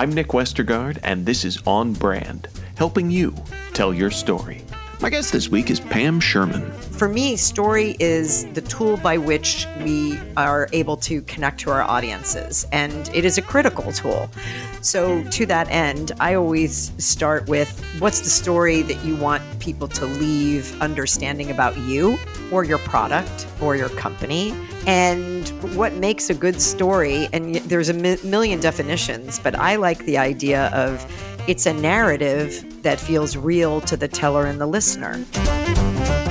I'm Nick Westergaard, and this is On Brand, helping you tell your story. My guest this week is Pam Sherman. For me, story is the tool by which we are able to connect to our audiences, and it is a critical tool. So to that end, I always start with what's the story that you want people to leave understanding about you or your product or your company, and what makes a good story. And there's a million definitions, but I like the idea of it's a narrative that feels real to the teller and the listener.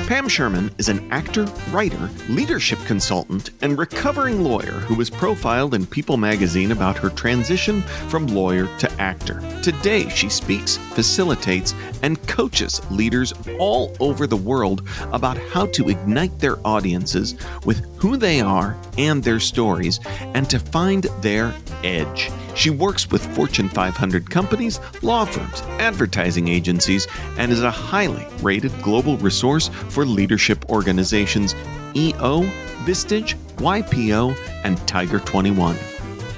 Pam Sherman is an actor, writer, leadership consultant, and recovering lawyer who was profiled in People magazine about her transition from lawyer to actor. Today, she speaks, facilitates, and coaches leaders all over the world about how to ignite their audiences with who they are and their stories, and to find their edge. She works with Fortune 500 companies, law firms, advertising agencies, and is a highly rated global resource for leadership organizations EO, Vistage, YPO, and Tiger 21.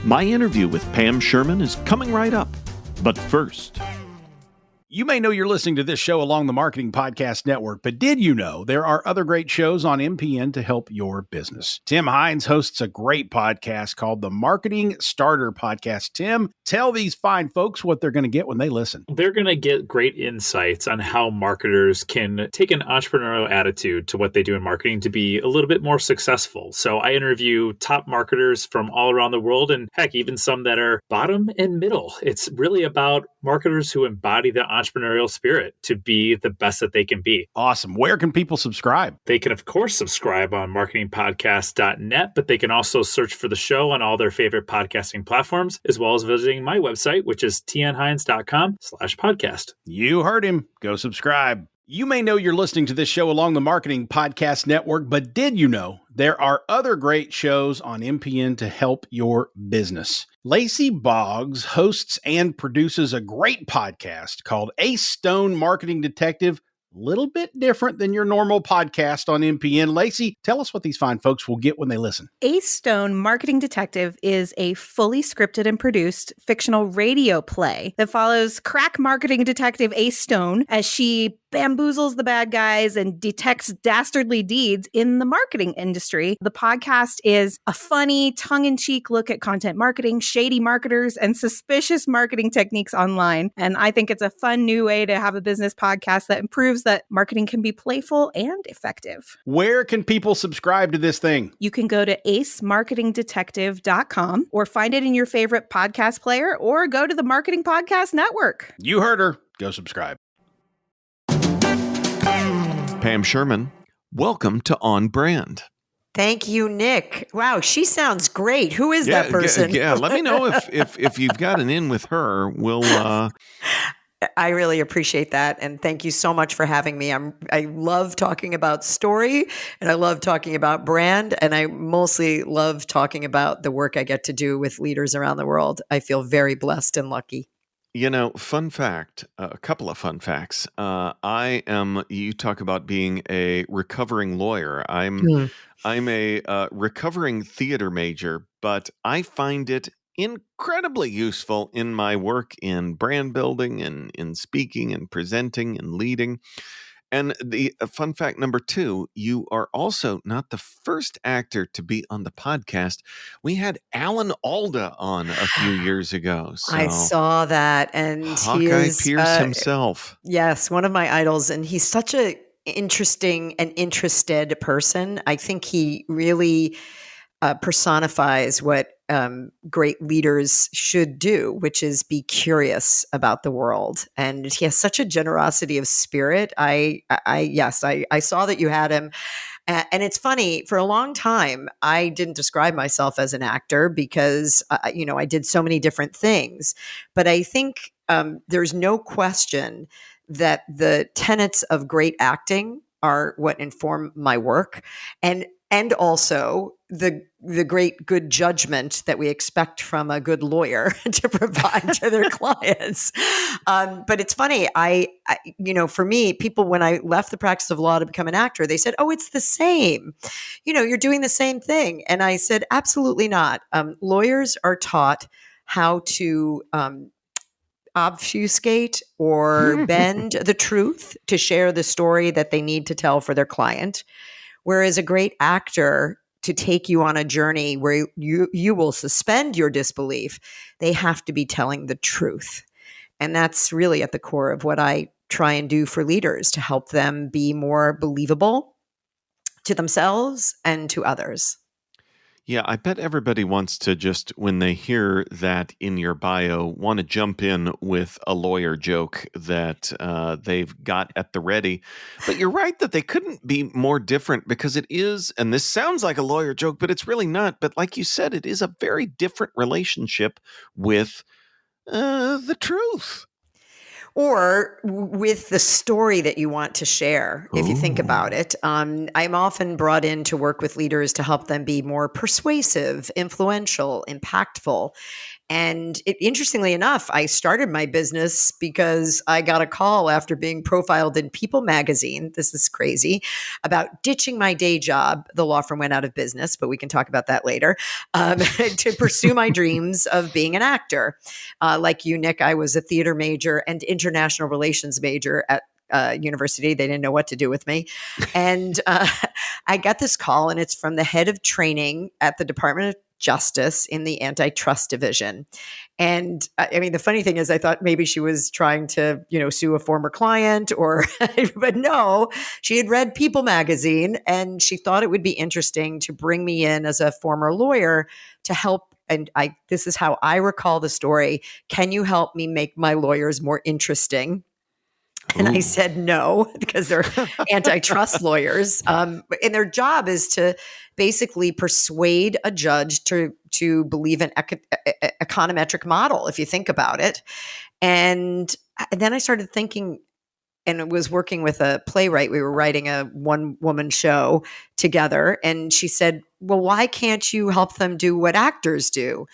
My interview with Pam Sherman is coming right up. But first, you may know you're listening to this show along the Marketing Podcast Network, but did you know there are other great shows on MPN to help your business? Tim Hines hosts a great podcast called the Marketing Starter Podcast. Tim, tell these fine folks what they're going to get when they listen. They're going to get great insights on how marketers can take an entrepreneurial attitude to what they do in marketing to be a little bit more successful. So I interview top marketers from all around the world, and heck, even some that are bottom and middle. It's really about marketers who embody the entrepreneurial spirit to be the best that they can be. Awesome. Where can people subscribe? They can, of course, subscribe on marketingpodcast.net, but they can also search for the show on all their favorite podcasting platforms, as well as visiting my website, which is tnhines.com/podcast. You heard him. Go subscribe. You may know you're listening to this show along the Marketing Podcast Network, but did you know there are other great shows on MPN to help your business? Lacey Boggs hosts and produces a great podcast called Ace Stone Marketing Detective. Little bit different than your normal podcast on MPN. Lacey, tell us what these fine folks will get when they listen. Ace Stone Marketing Detective is a fully scripted and produced fictional radio play that follows crack marketing detective Ace Stone as she bamboozles the bad guys and detects dastardly deeds in the marketing industry. The podcast is a funny, tongue-in-cheek look at content marketing, shady marketers, and suspicious marketing techniques online. And I think it's a fun new way to have a business podcast that proves that marketing can be playful and effective. Where can people subscribe to this thing? You can go to acemarketingdetective.com or find it in your favorite podcast player, or go to the Marketing Podcast Network. You heard her. Go subscribe. Pam Sherman, welcome to On Brand. Thank you, Nick. Wow, she sounds great. Who is that person? Yeah, let me know if you've got an in with her. We'll. I really appreciate that, and thank you so much for having me. I love talking about story, and I love talking about brand, and I mostly love talking about the work I get to do with leaders around the world. I feel very blessed and lucky. You know, fun fact, a couple of fun facts. You talk about being a recovering lawyer. I'm a recovering theater major, but I find it incredibly useful in my work in brand building and in speaking and presenting and leading. And the fun fact number 2, you are also not the first actor to be on the podcast. We had Alan Alda on a few years ago. So I saw that, and Hawkeye Pierce himself. Yes, one of my idols, and he's such a interesting and interested person. I think he really personifies what great leaders should do, which is be curious about the world. And he has such a generosity of spirit. I saw that you had him. And it's funny, for a long time, I didn't describe myself as an actor because, I did so many different things. But I think there's no question that the tenets of great acting are what inform my work. And also the great good judgment that we expect from a good lawyer to provide to their clients. But it's funny, for me, people, when I left the practice of law to become an actor, they said, "Oh, it's the same. You're doing the same thing." And I said, absolutely not. Lawyers are taught how to obfuscate or bend the truth to share the story that they need to tell for their client. Whereas a great actor, to take you on a journey where you will suspend your disbelief, they have to be telling the truth. And that's really at the core of what I try and do for leaders, to help them be more believable to themselves and to others. Yeah, I bet everybody wants to just, when they hear that in your bio, want to jump in with a lawyer joke that they've got at the ready. But you're right that they couldn't be more different, because it is, and this sounds like a lawyer joke, but it's really not. But like you said, it is a very different relationship with the truth. Or with the story that you want to share, if you think about Ooh. it. I'm often brought in to work with leaders to help them be more persuasive, influential, impactful. And interestingly enough, I started my business because I got a call after being profiled in People magazine. This is crazy, about ditching my day job. The law firm went out of business, but we can talk about that later, to pursue my dreams of being an actor. Like you, Nick, I was a theater major and international relations major at university. They didn't know what to do with me. And I got this call, and it's from the head of training at the Department of Justice in the antitrust division. And I mean, the funny thing is, I thought maybe she was trying to, sue a former client, or, but no, she had read People magazine, and she thought it would be interesting to bring me in as a former lawyer to help. And this is how I recall the story. Can you help me make my lawyers more interesting? And I said no, because they're antitrust lawyers. And their job is to basically persuade a judge to believe an econometric model, if you think about it. And then I started thinking, and was working with a playwright. We were writing a one-woman show together. And she said, well, why can't you help them do what actors do?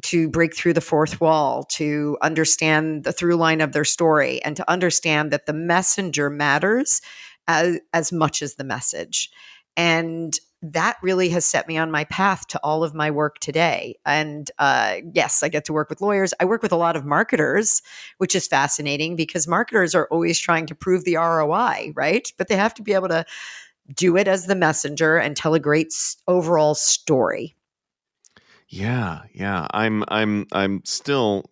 To break through the fourth wall, to understand the through line of their story, and to understand that the messenger matters as much as the message. And that really has set me on my path to all of my work today. And yes, I get to work with lawyers. I work with a lot of marketers, which is fascinating, because marketers are always trying to prove the ROI, right? But they have to be able to do it as the messenger and tell a great overall story. Yeah. I'm still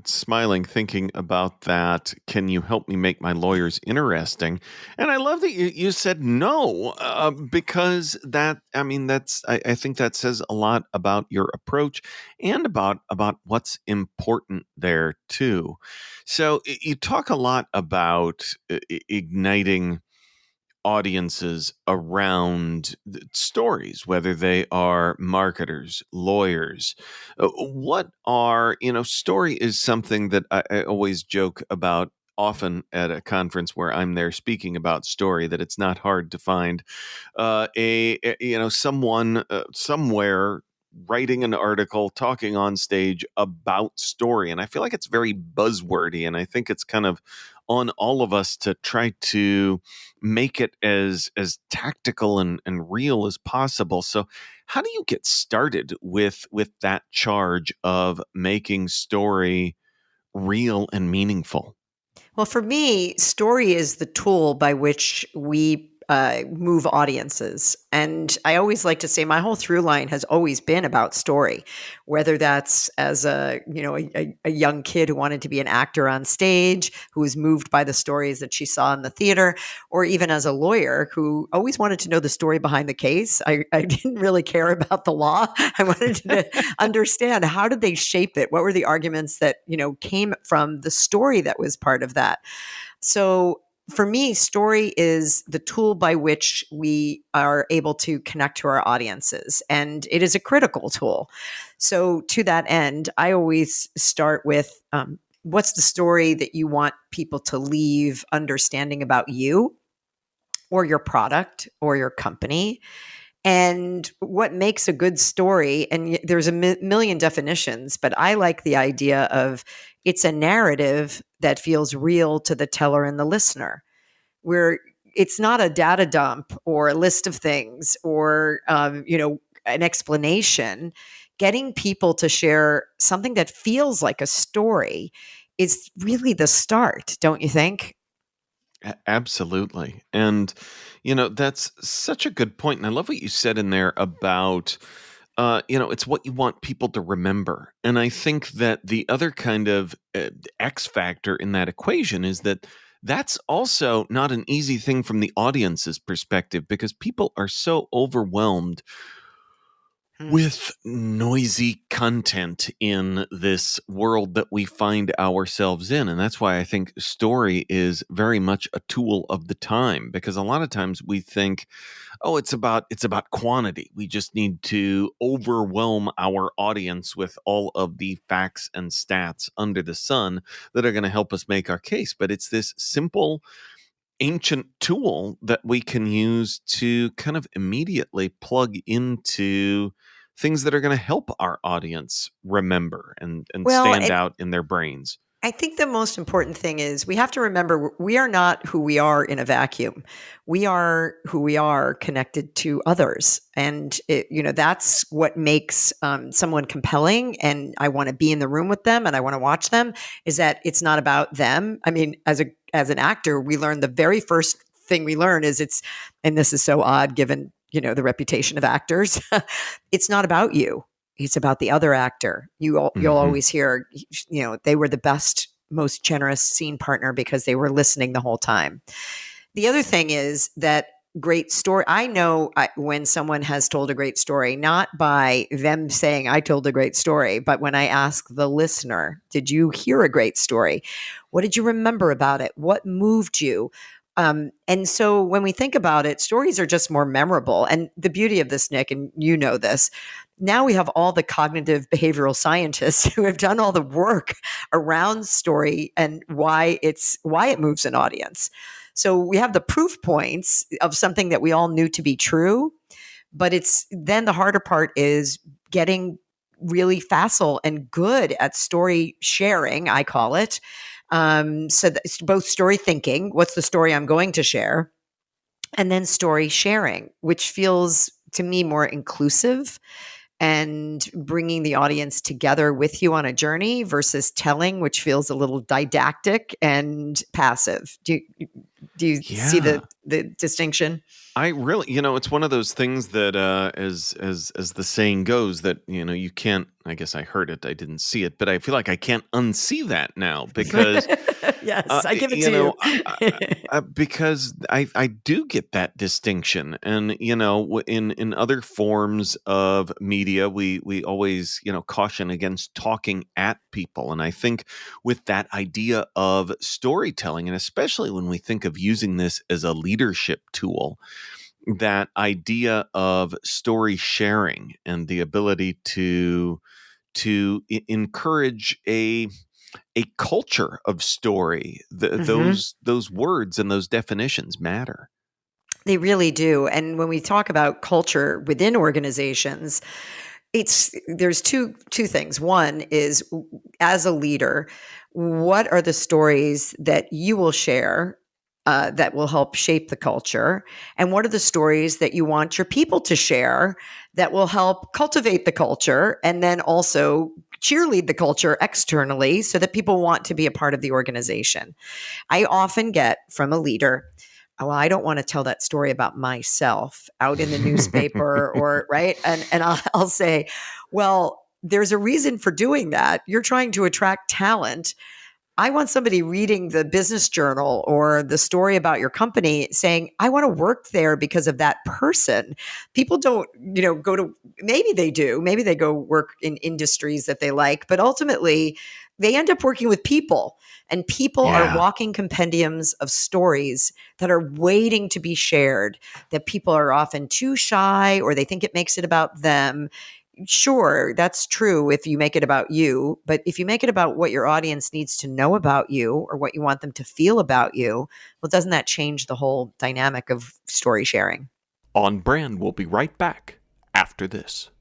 smiling thinking about that. Can you help me make my lawyers interesting? And I love that you said no, because I think that says a lot about your approach, and about what's important there too. So you talk a lot about igniting audiences around stories, whether they are marketers, lawyers. What are, story is something that I always joke about often at a conference where I'm there speaking about story, that it's not hard to find someone somewhere writing an article, talking on stage about story. And I feel like it's very buzzwordy, and I think it's kind of on all of us to try to make it as tactical and real as possible. So how do you get started with that charge of making story real and meaningful? Well, for me, story is the tool by which we move audiences. And I always like to say my whole through line has always been about story, whether that's as a young kid who wanted to be an actor on stage, who was moved by the stories that she saw in the theater, or even as a lawyer who always wanted to know the story behind the case. I didn't really care about the law. I wanted to understand, how did they shape it? What were the arguments that, came from the story that was part of that? So for me, story is the tool by which we are able to connect to our audiences, and it is a critical tool. So to that end, I always start with what's the story that you want people to leave understanding about you, or your product, or your company, and what makes a good story. And there's a million definitions, but I like the idea of, it's a narrative that feels real to the teller and the listener, where it's not a data dump or a list of things, or an explanation. Getting people to share something that feels like a story is really the start, don't you think? Absolutely. And, that's such a good point. And I love what you said in there about, it's what you want people to remember. And I think that the other kind of X factor in that equation is that that's also not an easy thing from the audience's perspective, because people are so overwhelmed with noisy content in this world that we find ourselves in. And that's why I think story is very much a tool of the time, because a lot of times we think, oh, it's about quantity. We just need to overwhelm our audience with all of the facts and stats under the sun that are going to help us make our case. But it's this simple ancient tool that we can use to kind of immediately plug into things that are going to help our audience remember and Well, stand out in their brains. I think the most important thing is we have to remember we are not who we are in a vacuum. We are who we are connected to others. And, that's what makes someone compelling. And I want to be in the room with them and I want to watch them, is that it's not about them. I mean, as an actor, we learn the very first thing we learn is and this is so odd given, the reputation of actors, it's not about you. It's about the other actor. You'll always hear, they were the best, most generous scene partner because they were listening the whole time. The other thing is that great story. I know when someone has told a great story, not by them saying, I told a great story, but when I ask the listener, did you hear a great story? What did you remember about it? What moved you? And so when we think about it, stories are just more memorable. And the beauty of this, Nick, and you know this, now we have all the cognitive behavioral scientists who have done all the work around story and why it moves an audience. So we have the proof points of something that we all knew to be true, but then the harder part is getting really facile and good at story sharing, I call it. So it's both story thinking, what's the story I'm going to share, and then story sharing, which feels to me more inclusive and bringing the audience together with you on a journey versus telling, which feels a little didactic and passive. Do you see the distinction? I really, it's one of those things that, as the saying goes, that you can't. I guess I heard it, I didn't see it, but I feel like I can't unsee that now because, yes, I give it to you, because I do get that distinction, and in other forms of media, we always caution against talking at people, and I think with that idea of storytelling, and especially when we think of using this as a leadership tool, that idea of story sharing and the ability to encourage a culture of story, those words and those definitions matter. They really do. And when we talk about culture within organizations, there's two things. One is, as a leader, what are the stories that you will share that will help shape the culture? And what are the stories that you want your people to share that will help cultivate the culture and then also cheerlead the culture externally so that people want to be a part of the organization? I often get from a leader, well, I don't want to tell that story about myself out in the newspaper or right. And I'll say, well, there's a reason for doing that. You're trying to attract talent. I want somebody reading the business journal or the story about your company saying, I want to work there because of that person. People don't, go to, maybe they do, maybe they go work in industries that they like, but ultimately they end up working with people, and people are walking compendiums of stories that are waiting to be shared, that people are often too shy or they think it makes it about them. Sure, that's true if you make it about you, but if you make it about what your audience needs to know about you or what you want them to feel about you, well, doesn't that change the whole dynamic of story sharing? On Brand will be right back after this.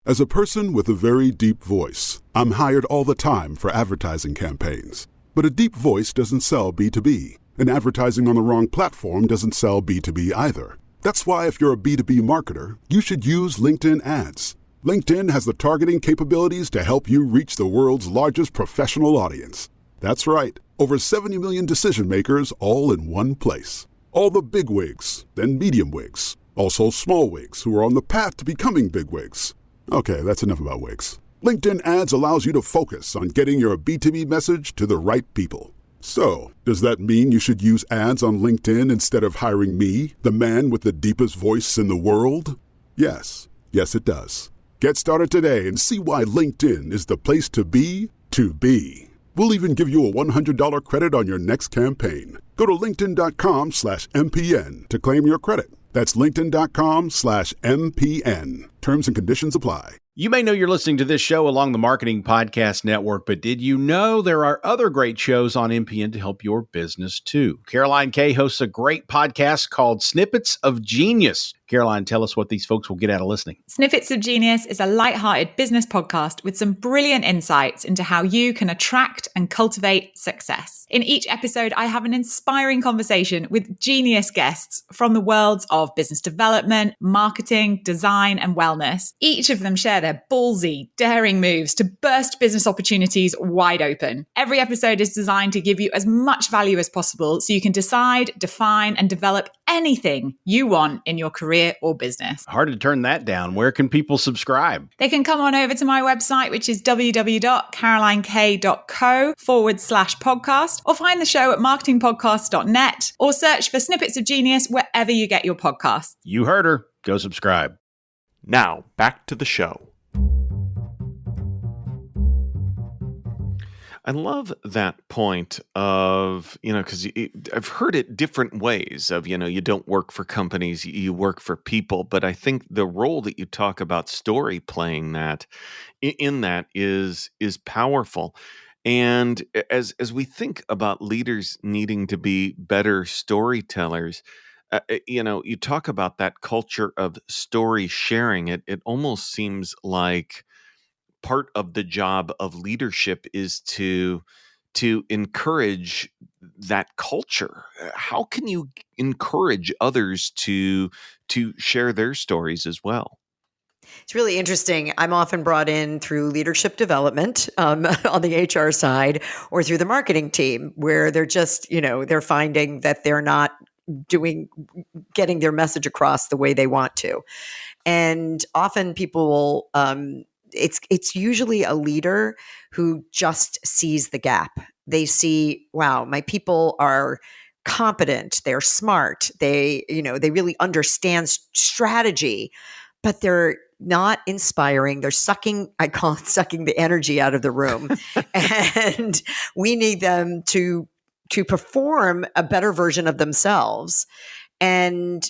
As a person with a very deep voice, I'm hired all the time for advertising campaigns. But a deep voice doesn't sell B2B, and advertising on the wrong platform doesn't sell B2B either. That's why if you're a B2B marketer, you should use LinkedIn ads. LinkedIn has the targeting capabilities to help you reach the world's largest professional audience. That's right. Over 70 million decision makers all in one place. All the big wigs, then medium wigs. Also small wigs who are on the path to becoming big wigs. Okay, that's enough about wigs. LinkedIn Ads allows you to focus on getting your B2B message to the right people. So, does that mean you should use ads on LinkedIn instead of hiring me, the man with the deepest voice in the world? Yes. Yes, it does. Get started today and see why LinkedIn is the place to be to be. We'll even give you a $100 credit on your next campaign. Go to linkedin.com/MPN to claim your credit. That's linkedin.com/MPN. Terms and conditions apply. You may know you're listening to this show along the Marketing Podcast Network, but did you know there are other great shows on MPN to help your business too? Caroline Kay hosts a great podcast called Snippets of Genius. Caroline, tell us what these folks will get out of listening. Snippets of Genius is a lighthearted business podcast with some brilliant insights into how you can attract and cultivate success. In each episode, I have an inspiring conversation with genius guests from the worlds of business development, marketing, design, and wellness. Each of them share their ballsy, daring moves to burst business opportunities wide open. Every episode is designed to give you as much value as possible so you can decide, define, and develop anything you want in your career or business. Hard to turn that down. Where can people subscribe? They can come on over to my website, which is www.carolinekay.co/podcast, or find the show at marketingpodcast.net, or search for Snippets of Genius wherever you get your podcasts. You heard her. Go subscribe. Now, back to the show. I love that point of, because I've heard it different ways of, you don't work for companies, you work for people. But I think the role that you talk about story playing that in that is powerful. And as we think about leaders needing to be better storytellers, you talk about that culture of story sharing. It almost seems like part of the job of leadership is to encourage that culture. How can you encourage others to share their stories as well? It's really interesting. I'm often brought in through leadership development on the HR side or through the marketing team where they're just, they're finding that they're not getting their message across the way they want to. And often people will, it's usually a leader who just sees the gap. They see, wow, my people are competent, they're smart, they really understand strategy, but they're not inspiring. They're I call it sucking the energy out of the room. And we need them to perform a better version of themselves. And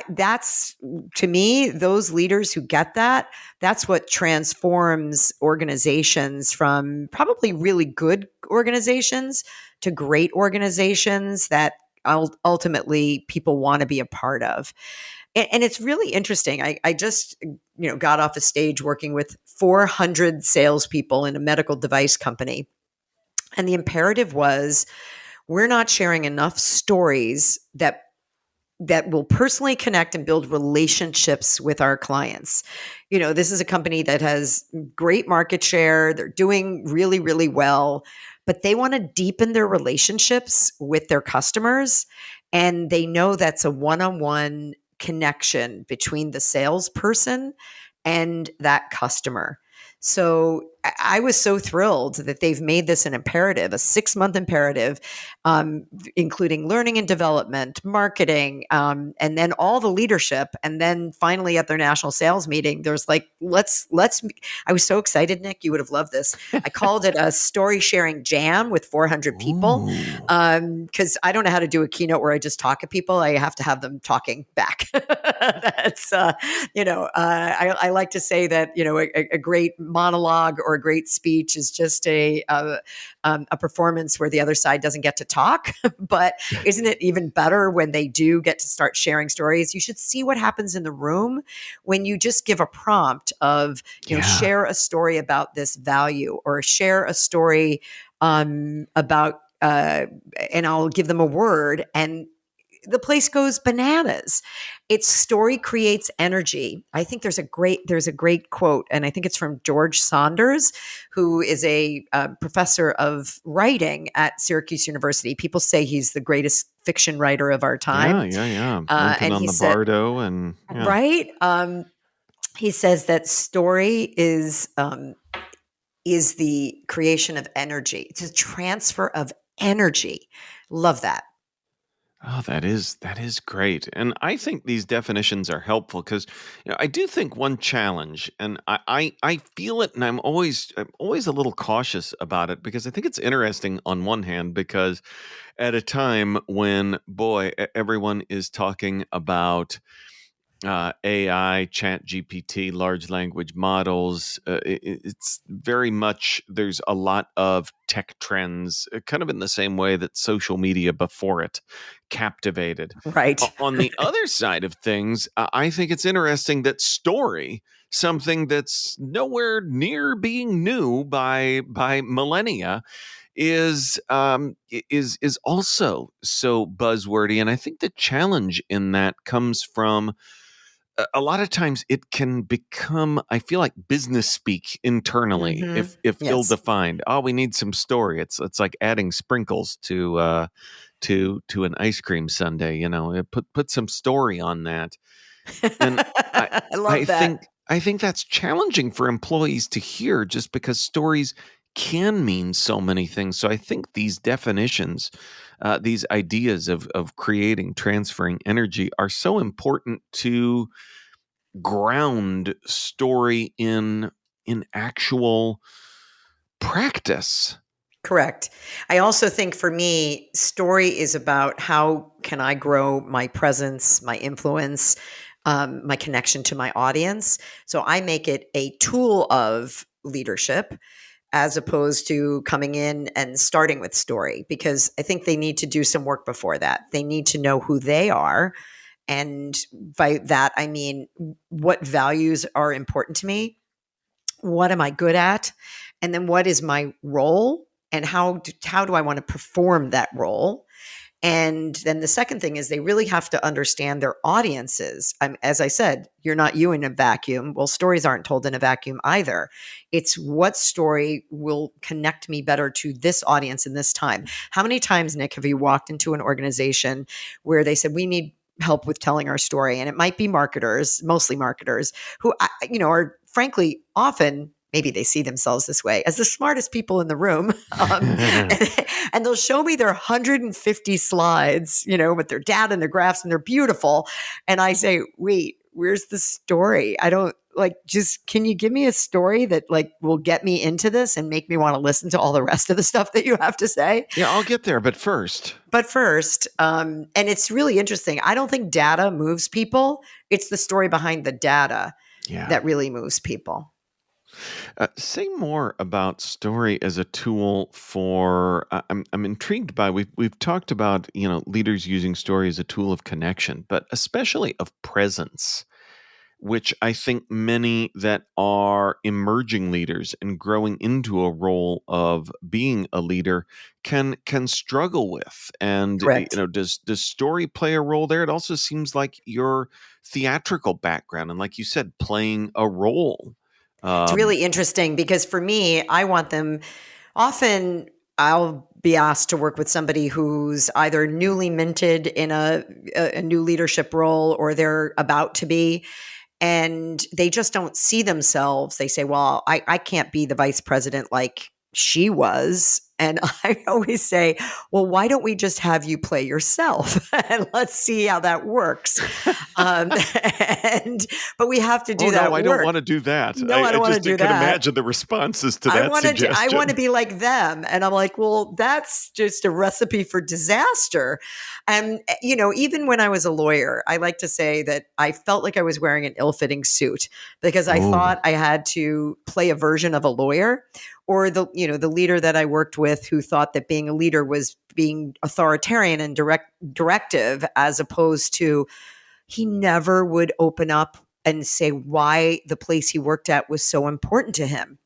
that's, to me, those leaders who get that, that's what transforms organizations from probably really good organizations to great organizations that ultimately people want to be a part of. And it's really interesting. I just, got off a stage working with 400 salespeople in a medical device company. And the imperative was, we're not sharing enough stories that will personally connect and build relationships with our clients. This is a company that has great market share. They're doing really, really well, but they want to deepen their relationships with their customers. And they know that's a one-on-one connection between the salesperson and that customer. So I was so thrilled that they've made this an imperative, a 6-month imperative, including learning and development, marketing, and then all the leadership. And then finally at their national sales meeting, there's like, I was so excited, Nick, you would have loved this. I called it a story sharing jam with 400 people. Because I don't know how to do a keynote where I just talk at people. I have to have them talking back. That's, I like to say that, a great monologue or a great speech is just a performance where the other side doesn't get to talk. But isn't it even better when they do get to start sharing stories? You should see what happens in the room when you just give a prompt of, share a story about this value, or share a story about, and I'll give them a word, and the place goes bananas. Its story creates energy. I think there's a great quote, and I think it's from George Saunders, who is a professor of writing at Syracuse University. People say he's the greatest fiction writer of our time. Yeah. Working And on he the said, Bardo and yeah. right? He says that story is the creation of energy. It's a transfer of energy. Love that. Oh, that is great. And I think these definitions are helpful because I do think one challenge, and I feel it, and I'm always a little cautious about it because I think it's interesting on one hand because at a time when everyone is talking about AI, Chat GPT, large language models. It's very much, there's a lot of tech trends, kind of in the same way that social media before it captivated. Right. On the other side of things, I think it's interesting that story, something that's nowhere near being new by millennia, is also so buzzwordy. And I think the challenge in that comes from a lot of times it can become, I feel like, business speak internally if Yes. ill-defined. Oh, we need some story. It's like adding sprinkles to an ice cream sundae. Put some story on that. And I I love I that. think that's challenging for employees to hear, just because stories can mean so many things. So I think these definitions, these ideas of creating, transferring energy, are so important to ground story in actual practice. Correct. I also think for me, story is about how can I grow my presence, my influence, my connection to my audience. So I make it a tool of leadership as opposed to coming in and starting with story, because I think they need to do some work before that. They need to know who they are. And by that, I mean, what values are important to me? What am I good at? And then what is my role? And how do I want to perform that role? And then the second thing is they really have to understand their audiences. As I said, you're not you in a vacuum. Well, stories aren't told in a vacuum either. It's what story will connect me better to this audience in this time. How many times, Nick, have you walked into an organization where they said, we need help with telling our story? And it might be marketers, mostly marketers, who, are frankly often, maybe they see themselves this way, as the smartest people in the room. And they'll show me their 150 slides, with their data and their graphs, and they're beautiful. And I say, wait, where's the story? I don't can you give me a story that will get me into this and make me want to listen to all the rest of the stuff that you have to say? Yeah, I'll get there. But first, and it's really interesting. I don't think data moves people. It's the story behind the data that really moves people. Say more about story as a tool for. I'm intrigued by. We've talked about leaders using story as a tool of connection, but especially of presence, which I think many that are emerging leaders and growing into a role of being a leader can struggle with. And Correct. does story play a role there? It also seems like your theatrical background and, like you said, playing a role. It's really interesting because for me, I want them often. I'll be asked to work with somebody who's either newly minted in a new leadership role or they're about to be, and they just don't see themselves. They say, well, I can't be the vice president like she was. And I always say, well, why don't we just have you play yourself and let's see how that works. But we have to do that. No, I don't want to do that. No, I don't want to do that. I can imagine the responses to that suggestion. I want to be like them. And I'm like, well, that's just a recipe for disaster. And, even when I was a lawyer, I like to say that I felt like I was wearing an ill-fitting suit because I thought I had to play a version of a lawyer, or the leader that I worked with who thought that being a leader was being authoritarian and directive, as opposed to he never would open up and say why the place he worked at was so important to him.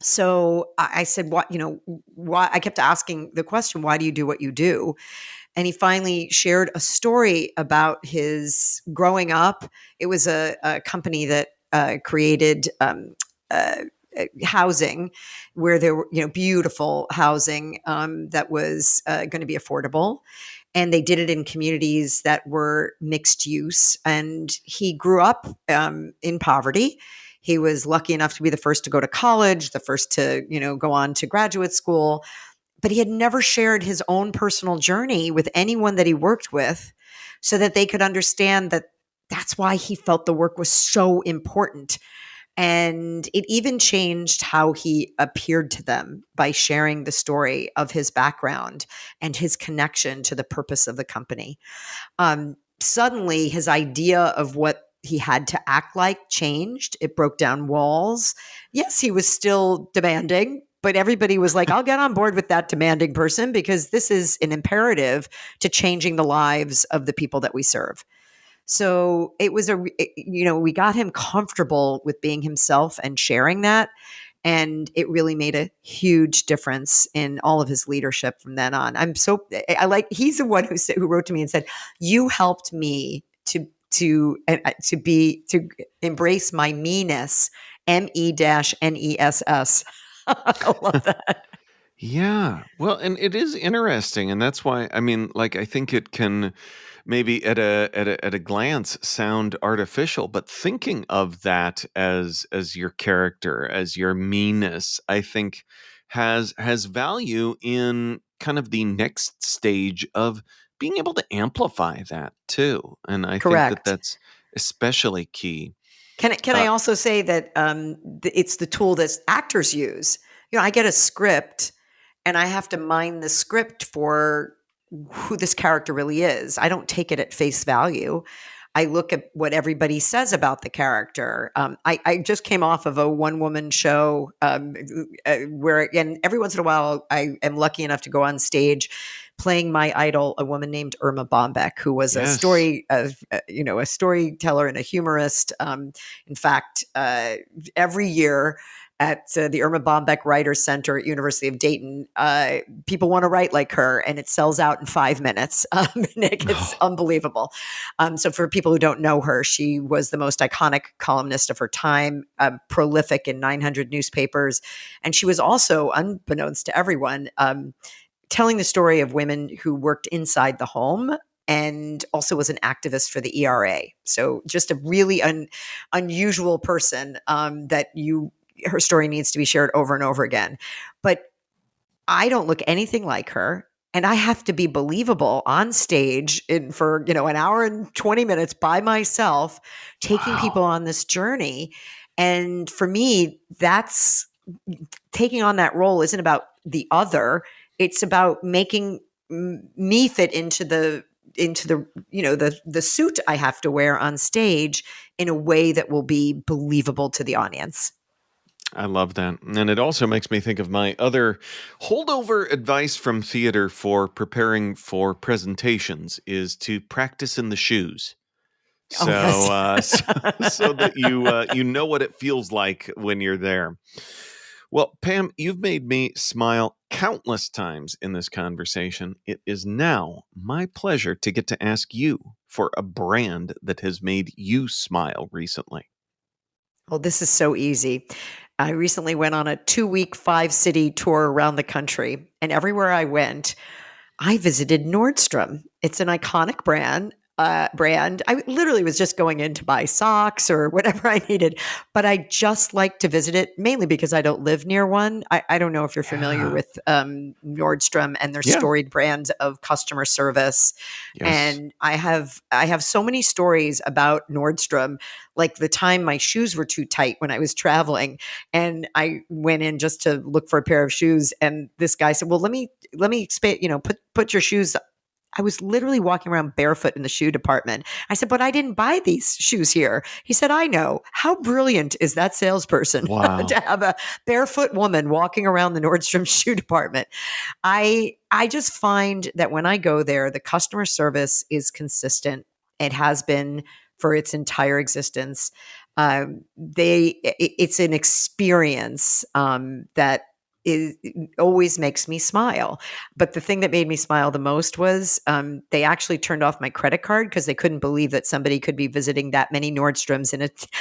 So I said, why I kept asking the question, why do you do what you do? And he finally shared a story about his growing up. It was a company that created housing where there were, beautiful housing that was going to be affordable. And they did it in communities that were mixed use. And he grew up in poverty. He was lucky enough to be the first to go to college, the first to, go on to graduate school. But he had never shared his own personal journey with anyone that he worked with so that they could understand that that's why he felt the work was so important. And it even changed how he appeared to them by sharing the story of his background and his connection to the purpose of the company. Suddenly, his idea of what he had to act like changed. It broke down walls. Yes, he was still demanding, but everybody was like, I'll get on board with that demanding person because this is an imperative to changing the lives of the people that we serve. So it was we got him comfortable with being himself and sharing that. And it really made a huge difference in all of his leadership from then on. He's the one who wrote to me and said, you helped me to embrace my meanness, MENESS. I love that. Yeah. Well, and it is interesting, and that's why I think it can maybe at a glance sound artificial, but thinking of that as your character, as your meanness, I think has value in kind of the next stage of being able to amplify that too. And I think that Correct. that's especially key. Can I also say that it's the tool that actors use? I get a script and I have to mine the script for who this character really is. I don't take it at face value. I look at what everybody says about the character. I just came off of a one-woman show where, again, every once in a while, I am lucky enough to go on stage playing my idol, a woman named Erma Bombeck, who was a storyteller and a humorist. In fact, every year at the Erma Bombeck Writers Center at University of Dayton, people want to write like her, and it sells out in 5 minutes. Nick, it's unbelievable. So for people who don't know her, she was the most iconic columnist of her time, prolific in 900 newspapers. And she was also, unbeknownst to everyone, telling the story of women who worked inside the home and also was an activist for the ERA. So just a really unusual person her story needs to be shared over and over again. But I don't look anything like her. And I have to be believable on stage for an hour and 20 minutes by myself, taking people on this journey. And for me, that's taking on that role isn't about the other. It's about making me fit into the suit I have to wear on stage in a way that will be believable to the audience. I love that. And it also makes me think of my other holdover advice from theater for preparing for presentations is to practice in the shoes. So, so that you know what it feels like when you're there. Well, Pam, you've made me smile countless times in this conversation. It is now my pleasure to get to ask you for a brand that has made you smile recently. Well, this is so easy. I recently went on a 2-week 5-city tour around the country, and everywhere I went, I visited Nordstrom. It's an iconic brand. I literally was just going in to buy socks or whatever I needed, but I just like to visit it mainly because I don't live near one. I don't know if you're familiar with Nordstrom and their storied brands of customer service. Yes. And I have so many stories about Nordstrom, like the time my shoes were too tight when I was traveling and I went in just to look for a pair of shoes. And this guy said, well, let me expand, put your shoes. I was literally walking around barefoot in the shoe department. I said, but I didn't buy these shoes here. He said, I know. How brilliant is that salesperson to have a barefoot woman walking around the Nordstrom shoe department? I just find that when I go there, the customer service is consistent. It has been for its entire existence. It's an experience that always makes me smile. But the thing that made me smile the most was they actually turned off my credit card because they couldn't believe that somebody could be visiting that many Nordstroms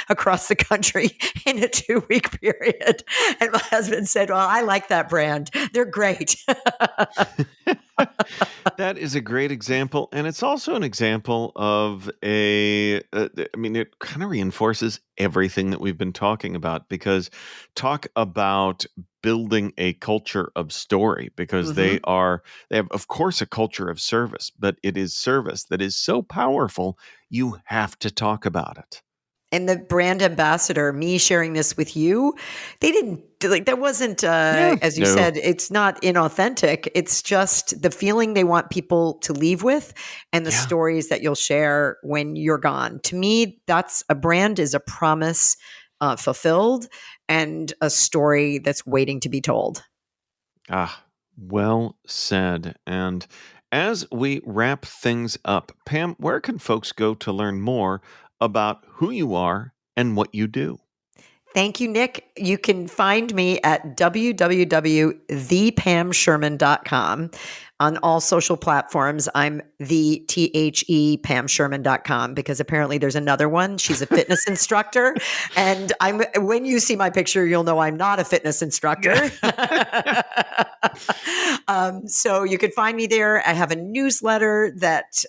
across the country in a 2-week period. And my husband said, well, I like that brand. They're great. That is a great example. And it's also an example of it kind of reinforces everything that we've been talking about, because talk about building a culture of story, because they have, of course, a culture of service, but it is service that is so powerful, you have to talk about it. And the brand ambassador, me sharing this with you, they didn't that wasn't, as you said, it's not inauthentic. It's just the feeling they want people to leave with and the stories that you'll share when you're gone. To me, that's a brand is a promise fulfilled and a story that's waiting to be told. Ah, well said. And as we wrap things up, Pam, where can folks go to learn more about who you are and what you do? Thank you, Nick. You can find me at www.thepamsherman.com. On all social platforms, I'm thepamsherman.com because apparently there's another one. She's a fitness instructor. And when you see my picture, you'll know I'm not a fitness instructor. So you can find me there. I have a newsletter that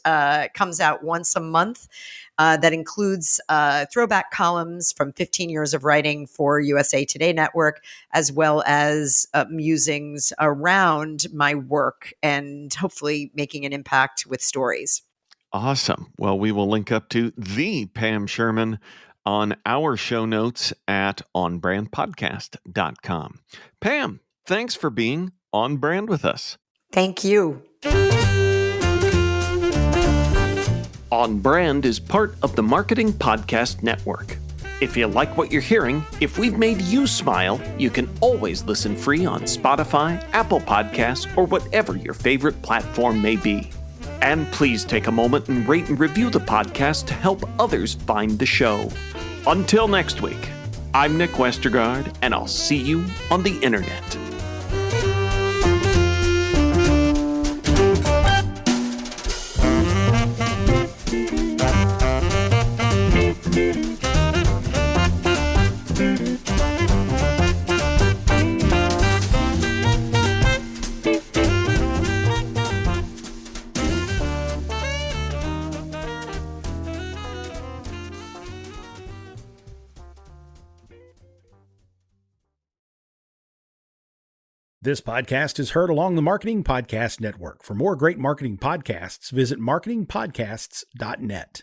comes out once a month. That includes throwback columns from 15 years of writing for USA Today Network, as well as musings around my work and hopefully making an impact with stories. Awesome. Well, we will link up to the Pam Sherman on our show notes at onbrandpodcast.com. Pam, thanks for being on brand with us. Thank you. On Brand is part of the Marketing Podcast Network. If you like what you're hearing, if we've made you smile, you can always listen free on Spotify, Apple Podcasts, or whatever your favorite platform may be. And please take a moment and rate and review the podcast to help others find the show. Until next week, I'm Nick Westergaard, and I'll see you on the internet. This podcast is heard along the Marketing Podcast Network. For more great marketing podcasts, visit marketingpodcasts.net.